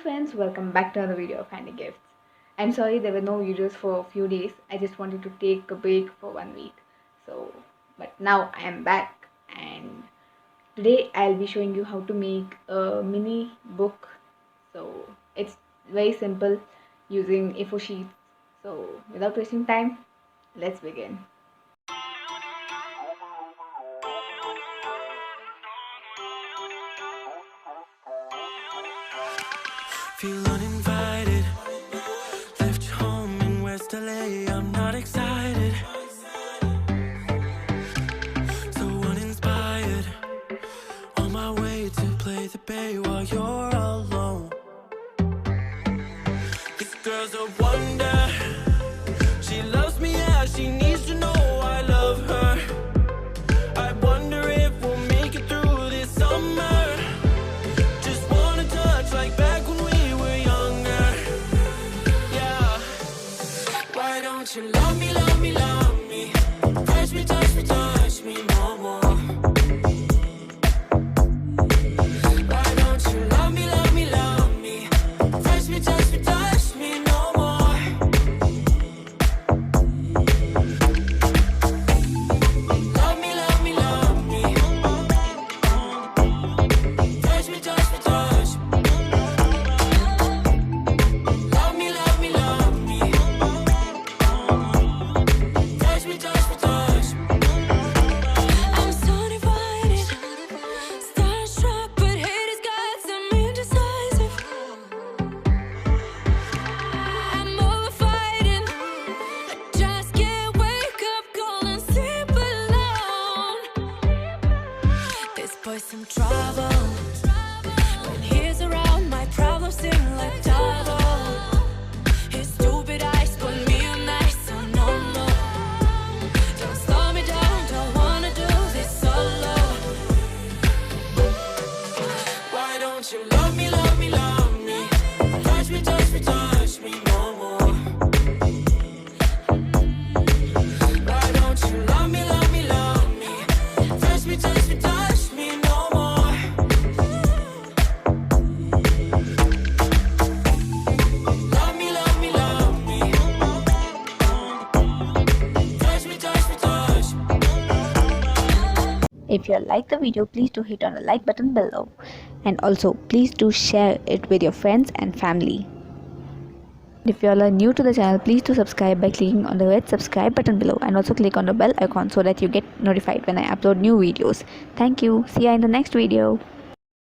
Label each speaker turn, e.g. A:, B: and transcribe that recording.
A: friends, welcome back to another video of Handy Gifts. I'm sorry there were no videos for a few days. I just wanted to take a break for 1 week. But now I am back, and today I'll be showing you how to make a mini book. So it's very simple using A4 sheets. So without wasting time, let's begin.
B: Feel uninvited. Left home in West LA. I'm not excited. So uninspired. On my way to play the bay while you're alone. This girl's a wonder. She loves me, yeah. She needs to know I love her. I wonder if we'll make it through this summer. Just wanna touch like back when we were younger. Yeah. Why don't you love me, love me, love me? Touch me, touch me, touch me no more. Why don't you love me, love me, love me? Touch me, touch me, touch me no more. Love me, love me, love me. Touch me, touch me, touch me. Love me, love me, love me. Touch me, touch me, touch me. I'm so divided, starstruck, but haters got some indecisive. I'm over fighting, I just can't wake up cold and sleep alone. This boy's some trouble. When he's around, my problems seem like double. His stupid eyes put me on ice, so no, no. Don't slow me down, don't wanna do this solo. Why don't you love me, love me, love me? Touch me, touch me, touch me no more. Why don't you love me, love me, love me? Touch me, touch me, touch me no more. Love me, love me, love me. Touch me, touch me, touch me.
A: If you like the video, please do hit on the like button below, and also please do share it with your friends and family. If you all are new to the channel, please do subscribe by clicking on the red subscribe button below, and also click on the bell icon so that you get notified when I upload new videos. Thank you. See you in the next video.